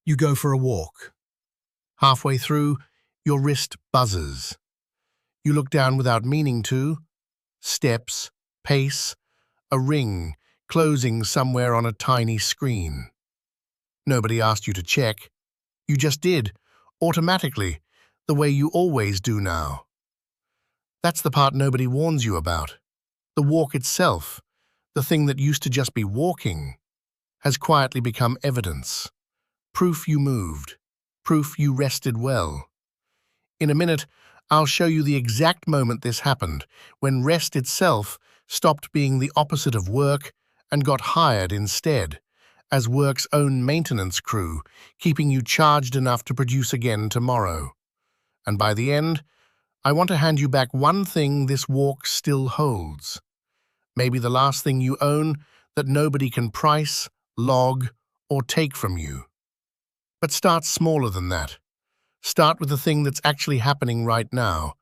You go for a walk. Halfway through, your wrist buzzes. You look down without meaning to. Steps, pace, a ring closing somewhere on a tiny screen. Nobody asked you to check. You just did, automatically, the way you always do now. That's the part nobody warns you about. The walk itself, the thing that used to just be walking, has quietly become evidence. Proof you moved. Proof you rested well. In a minute, I'll show you the exact moment this happened, when rest itself stopped being the opposite of work and got hired instead, as work's own maintenance crew, keeping you charged enough to produce again tomorrow. And by the end, I want to hand you back one thing this walk still holds. Maybe the last thing you own that nobody can price, log, or take from you. But start smaller than that. Start with the thing that's actually happening right now,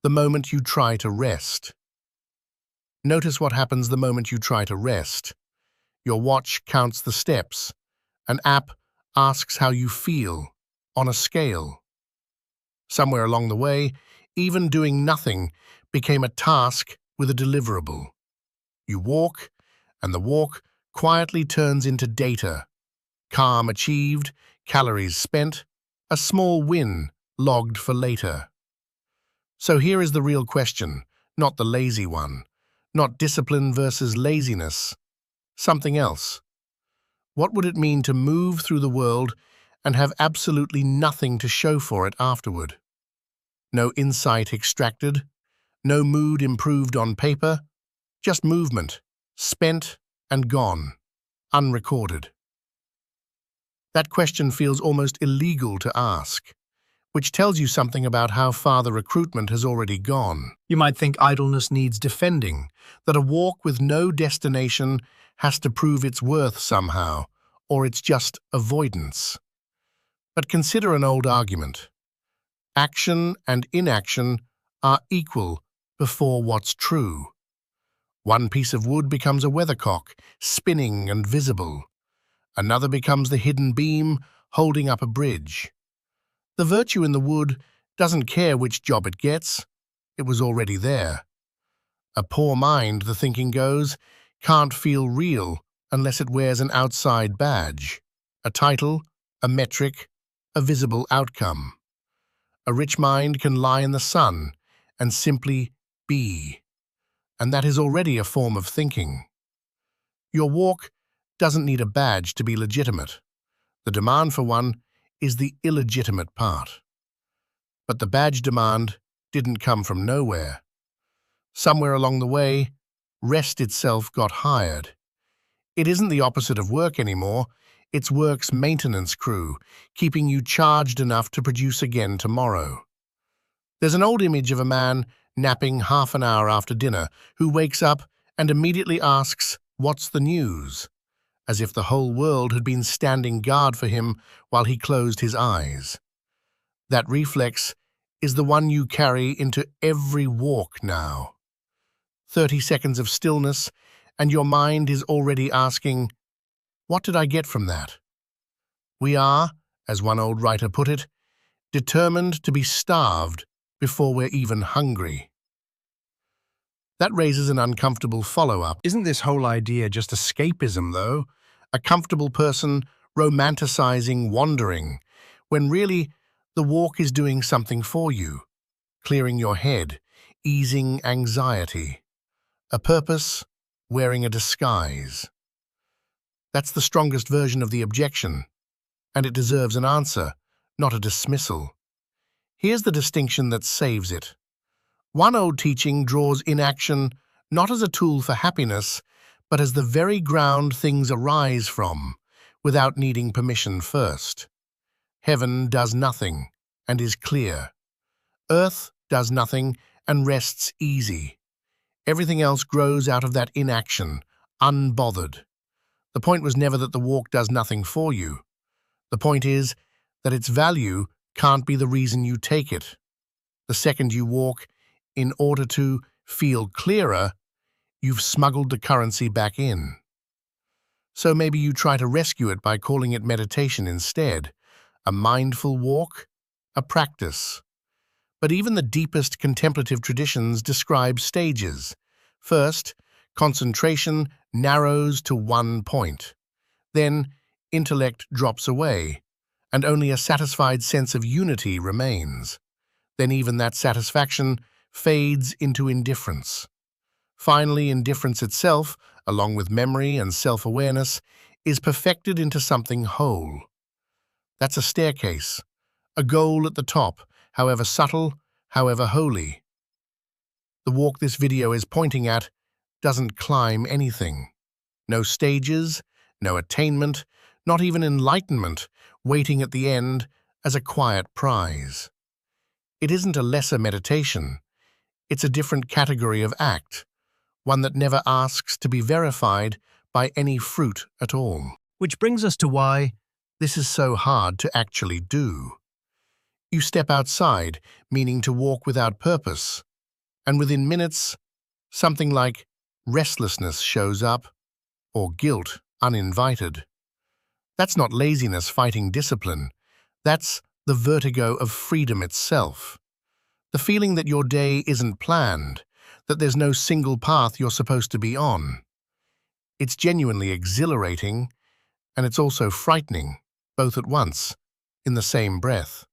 the moment you try to rest. Notice what happens the moment you try to rest. Your watch counts the steps. An app asks how you feel, on a scale. Somewhere along the way, even doing nothing became a task with a deliverable. You walk, and the walk quietly turns into data. Calm achieved, calories spent, a small win logged for later. So here is the real question, not the lazy one, not discipline versus laziness, something else. What would it mean to move through the world and have absolutely nothing to show for it afterward? No insight extracted, no mood improved on paper, just movement, spent and gone, unrecorded. That question feels almost illegal to ask, which tells you something about how far the recruitment has already gone. You might think idleness needs defending, that a walk with no destination has to prove its worth somehow, or it's just avoidance. But consider an old argument. Action and inaction are equal before what's true. One piece of wood becomes a weathercock, spinning and visible. Another becomes the hidden beam holding up a bridge. The virtue in the wood doesn't care which job it gets. It was already there. A poor mind, the thinking goes, can't feel real unless it wears an outside badge, a title, a metric, a visible outcome. A rich mind can lie in the sun and simply be, and that is already a form of thinking. Your walk doesn't need a badge to be legitimate. The demand for one is the illegitimate part. But the badge demand didn't come from nowhere. Somewhere along the way, rest itself got hired. It isn't the opposite of work anymore. It's work's maintenance crew, keeping you charged enough to produce again tomorrow. There's an old image of a man napping half an hour after dinner who wakes up and immediately asks, "What's the news?" as if the whole world had been standing guard for him while he closed his eyes. That reflex is the one you carry into every walk now. 30 seconds of stillness, and your mind is already asking, "What did I get from that?" We are, as one old writer put it, determined to be starved before we're even hungry. That raises an uncomfortable follow-up. Isn't this whole idea just escapism, though? A comfortable person romanticizing wandering, when really the walk is doing something for you, clearing your head, easing anxiety. A purpose, wearing a disguise. That's the strongest version of the objection, and it deserves an answer, not a dismissal. Here's the distinction that saves it. One old teaching draws inaction not as a tool for happiness, but as the very ground things arise from, without needing permission first. Heaven does nothing and is clear. Earth does nothing and rests easy. Everything else grows out of that inaction, unbothered. The point was never that the walk does nothing for you. The point is that its value can't be the reason you take it. The second you walk, in order to feel clearer, you've smuggled the currency back in. So maybe you try to rescue it by calling it meditation instead, a mindful walk, a practice. But even the deepest contemplative traditions describe stages. First, concentration narrows to one point. Then, intellect drops away, and only a satisfied sense of unity remains. Then even that satisfaction fades into indifference. Finally, indifference itself, along with memory and self-awareness, is perfected into something whole. That's a staircase, a goal at the top, however subtle, however holy. The walk this video is pointing at doesn't climb anything. No stages, no attainment, not even enlightenment, waiting at the end as a quiet prize. It isn't a lesser meditation. It's a different category of act, one that never asks to be verified by any fruit at all. Which brings us to why this is so hard to actually do. You step outside, meaning to walk without purpose, and within minutes, something like restlessness shows up, or guilt uninvited. That's not laziness fighting discipline. That's the vertigo of freedom itself. The feeling that your day isn't planned, that there's no single path you're supposed to be on. It's genuinely exhilarating, and it's also frightening, both at once, in the same breath.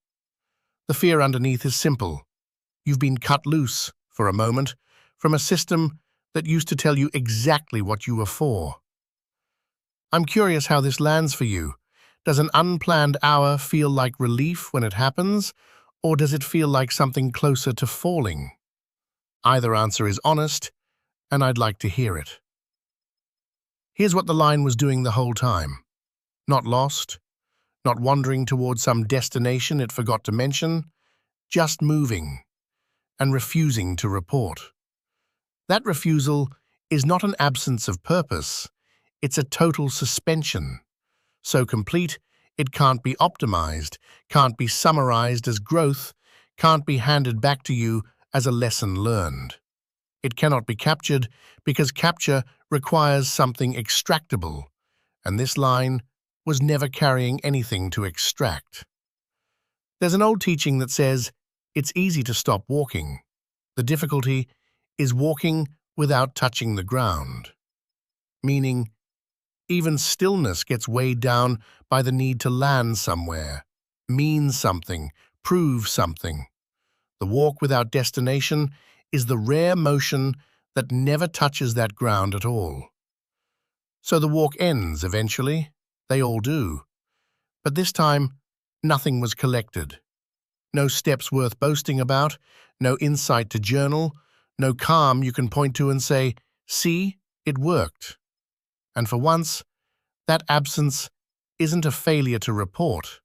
The fear underneath is simple. You've been cut loose, for a moment, from a system that used to tell you exactly what you were for. I'm curious how this lands for you. Does an unplanned hour feel like relief when it happens, or does it feel like something closer to falling? Either answer is honest, and I'd like to hear it. Here's what the line was doing the whole time. Not lost, not wandering towards some destination it forgot to mention, just moving, and refusing to report. That refusal is not an absence of purpose, it's a total suspension. So complete, it can't be optimized, can't be summarized as growth, can't be handed back to you as a lesson learned. It cannot be captured because capture requires something extractable, and this line was never carrying anything to extract. There's an old teaching that says, it's easy to stop walking. The difficulty is walking without touching the ground. Meaning, even stillness gets weighed down by the need to land somewhere, mean something, prove something. The walk without destination is the rare motion that never touches that ground at all. So the walk ends eventually. They all do. But this time, nothing was collected. No steps worth boasting about, no insight to journal, no calm you can point to and say, see, it worked. And for once, that absence isn't a failure to report.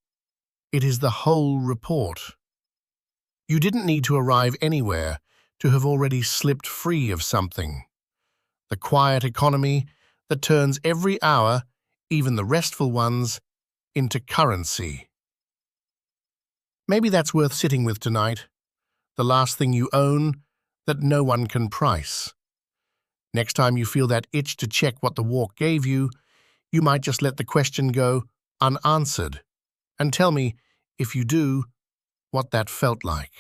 It is the whole report. You didn't need to arrive anywhere to have already slipped free of something. The quiet economy that turns every hour, even the restful ones, into currency. Maybe that's worth sitting with tonight, the last thing you own that no one can price. Next time you feel that itch to check what the walk gave you, you might just let the question go unanswered, and tell me, if you do, what that felt like.